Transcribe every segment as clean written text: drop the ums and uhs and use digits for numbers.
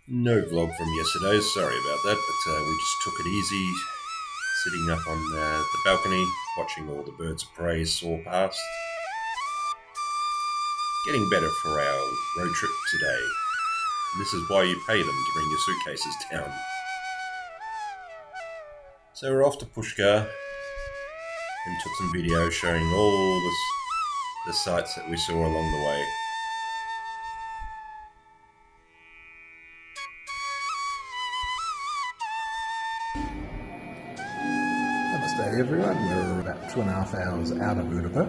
No vlog from yesterday, sorry about that, but we just took it easy, sitting up on the balcony, watching all the birds of prey soar past. Getting better for our road trip today. And this is why you pay them to bring your suitcases down. So we're off to Pushkar and took some video showing all the sights that we saw along the way. Namaste everyone, we're about 2.5 hours out of Udaipur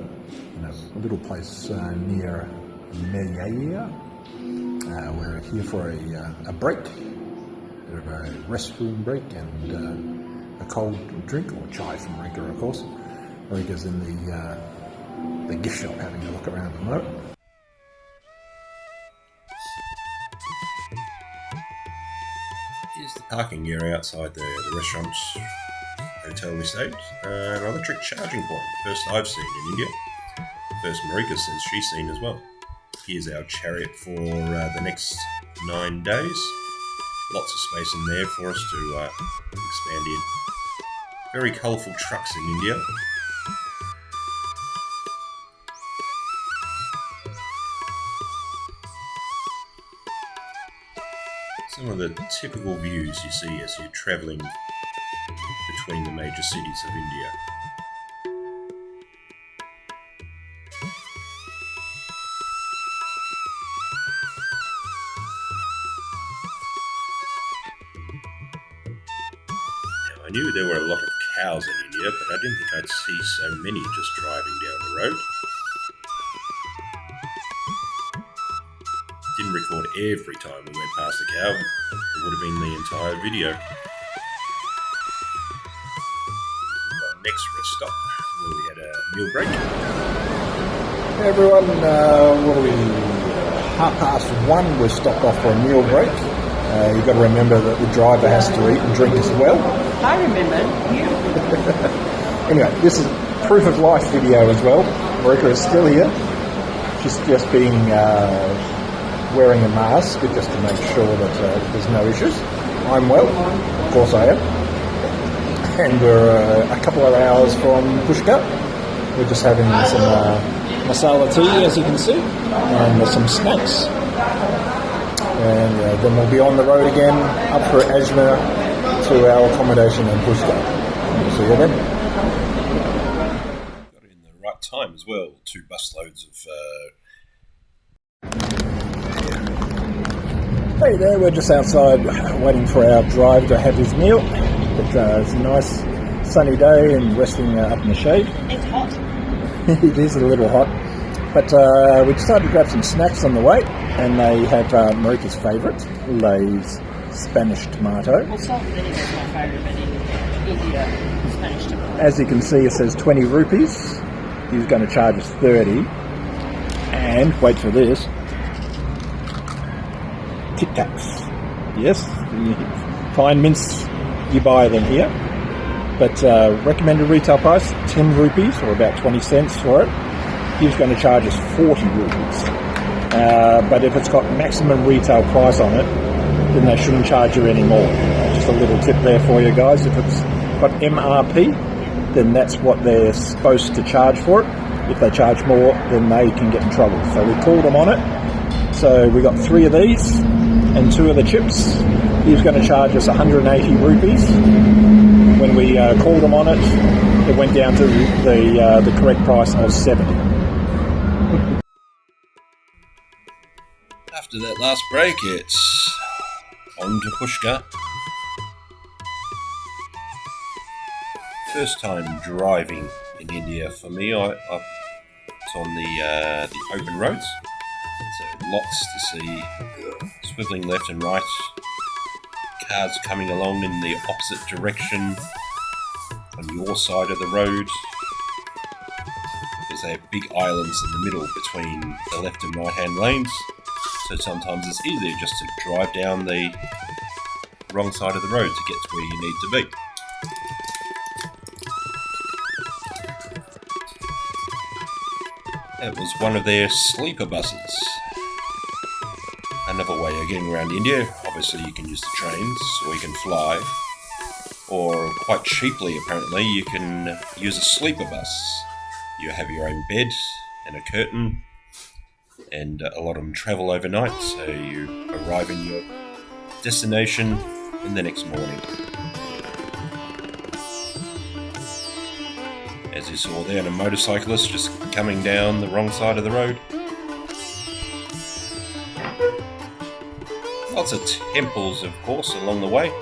in a little place near Meryaya. We're here for a break, a bit of a restroom break and a cold drink, or chai from Rika of course. Rika's in the gift shop having a look around at the moment. Here's the parking area outside the restaurant hotel we stayed. An electric charging point, first I've seen in India. First Marika says she's seen as well. Here's our chariot for the next 9 days. Lots of space in there for us to expand in. Very colourful trucks in India. Some of the typical views you see as you're travelling between the major cities of India. Now, I knew there were a lot of cows in India, but I didn't think I'd see so many just driving down the road. Didn't record every time we went past a cow. It would have been the entire video. Our next rest stop, where we had a meal break. Hey everyone, what are we? 1:30 we're stopped off for a meal break. You've got to remember that the driver has to eat and drink as well. I remember you. Anyway, this is proof of life video as well. Marika is still here. She's just being wearing a mask just to make sure that there's no issues. I'm well, of course I am. And we're a couple of hours from Pushkar. We're just having some masala tea, as you can see, and some snacks. And then we'll be on the road again, up for Ajmer to our accommodation in Pushkar. We'll see you then. Got it in the right time as well. 2 busloads of Hey there, we're just outside waiting for our driver to have his meal. It's a nice sunny day and resting up in the shade. It's hot. It is a little hot. But we decided to grab some snacks on the way, and they have Marika's favourite, Lay's Spanish tomato. Well, salt and vinegar is my favourite, but in India, Spanish tomato. As you can see, it says 20 rupees. He's going to charge us 30. And, wait for this, Tic Tacs. Yes, fine mints, you buy them here. But recommended retail price, 10 rupees, or about 20 cents for it. He's going to charge us 40 rupees. But if it's got maximum retail price on it, then they shouldn't charge you any more. Just a little tip there for you guys. If it's got MRP, then that's what they're supposed to charge for it. If they charge more, then they can get in trouble. So we called them on it. So we got 3 of these and 2 of the chips. He was going to charge us 180 rupees. When we called him on it, it went down to the correct price of 70. After that last break, it's on to Pushkar. First time driving in India for me. It's on the open roads, so lots to see, swiveling left and right, cars coming along in the opposite direction on your side of the road. There's big islands in the middle between the left and right hand lanes, so sometimes it's easier just to drive down the wrong side of the road to get to where you need to be. That was one of their sleeper buses. Another way of getting around India, obviously you can use the trains, or you can fly, or quite cheaply apparently, you can use a sleeper bus. You have your own bed and a curtain, and a lot of them travel overnight, so you arrive in your destination in the next morning. As you saw there, a motorcyclist just coming down the wrong side of the road. Lots of temples, of course, along the way.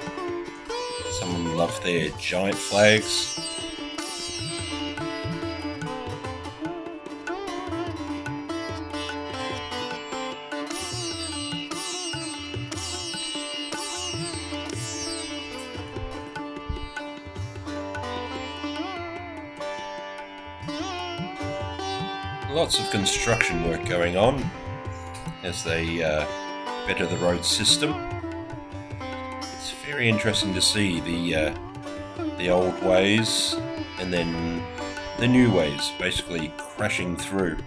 Some of them love their giant flags. Lots of construction work going on as they better the road system. It's very interesting to see the old ways and then the new ways basically crashing through.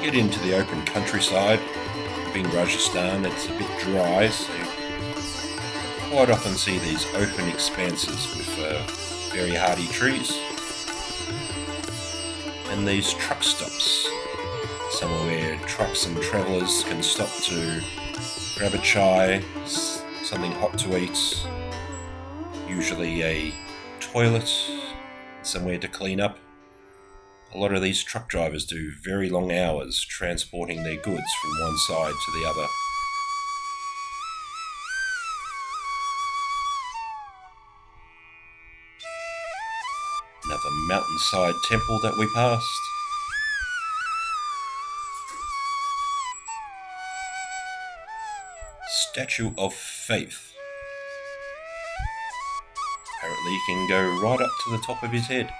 Get into the open countryside. Being Rajasthan, it's a bit dry, so you quite often see these open expanses with very hardy trees. And these truck stops, somewhere where trucks and travellers can stop to grab a chai, something hot to eat, usually a toilet, somewhere to clean up. A lot of these truck drivers do very long hours transporting their goods from one side to the other. Another mountainside temple that we passed. Statue of Faith. Apparently you can go right up to the top of his head.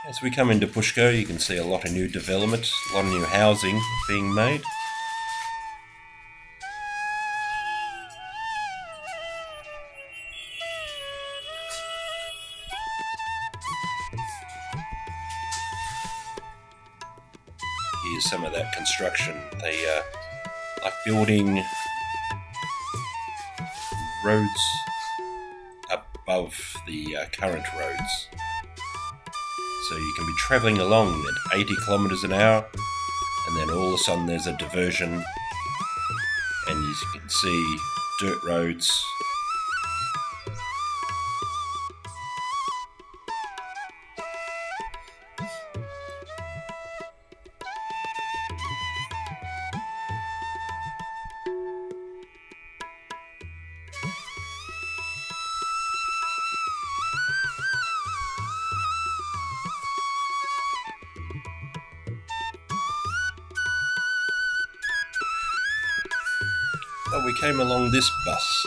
As we come into Pushkar, you can see a lot of new development, a lot of new housing being made. Here's some of that construction. They like building roads above the current roads. So you can be travelling along at 80 kilometres an hour, and then all of a sudden there's a diversion, and you can see dirt roads. But we came along this bus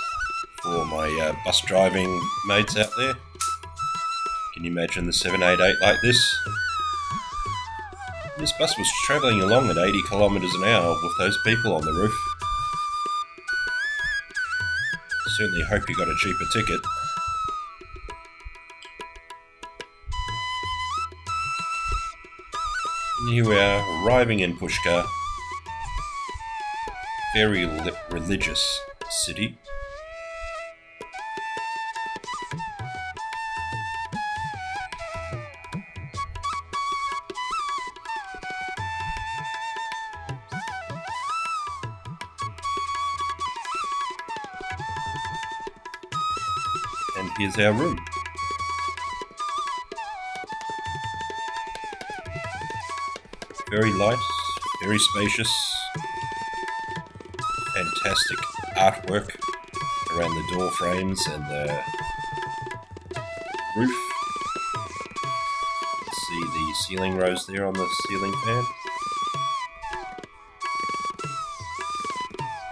for my bus driving mates out there. Can you imagine the 788 like this? This bus was travelling along at 80 kilometres an hour with those people on the roof. Certainly hope you got a cheaper ticket. And here we are, arriving in Pushkar. Very religious city. And here's our room. Very light, very spacious. Fantastic artwork around the door frames and the roof. See the ceiling rose there on the ceiling fan.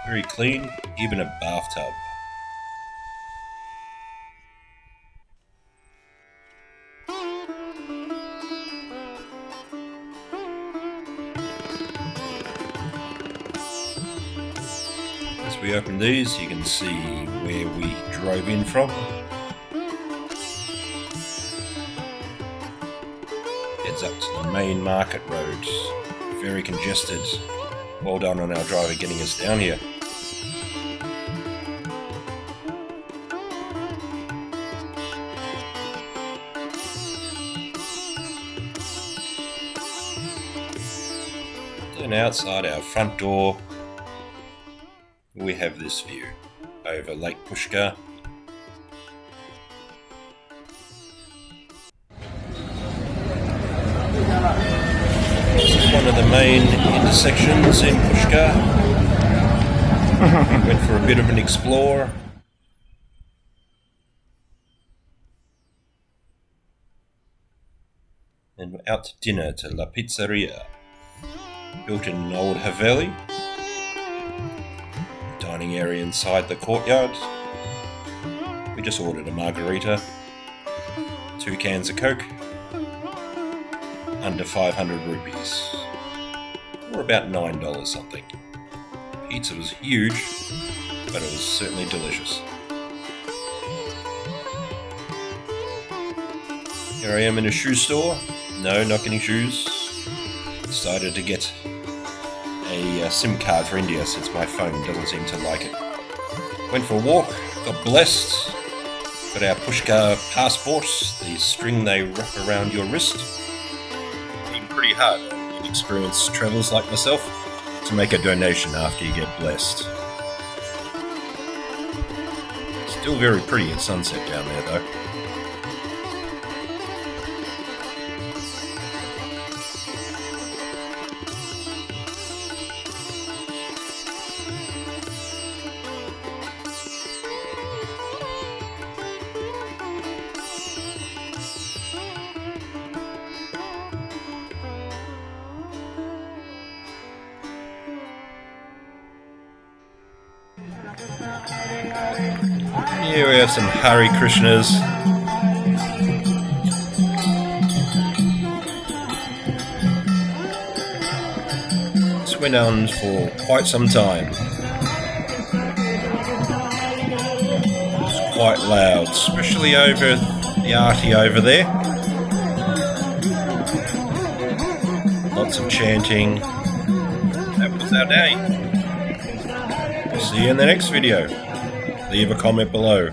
Very clean, even a bathtub. As we open these, you can see where we drove in from. Heads up to the main market road. Very congested. Well done on our driver getting us down here. Then outside our front door, we have this view over Lake Pushkar. This is one of the main intersections in Pushkar. Went for a bit of an explore. And out to dinner to La Pizzeria, built in an old Haveli. Dining area inside the courtyard. We just ordered a margarita, 2 cans of Coke, under 500 rupees, or about $9 something. Pizza was huge, but it was certainly delicious. Here I am in a shoe store. No, not getting shoes. Decided to get a SIM card for India since my phone doesn't seem to like it. Went for a walk, got blessed, got our Pushkar passports, the string they wrap around your wrist. Been pretty hard on inexperienced travellers like myself to make a donation after you get blessed. Still very pretty at sunset down there though. Here we have some Hare Krishnas. This went on for quite some time. It's quite loud, especially over the arty over there. Lots of chanting. That was our day. See you in the next video. Leave a comment below.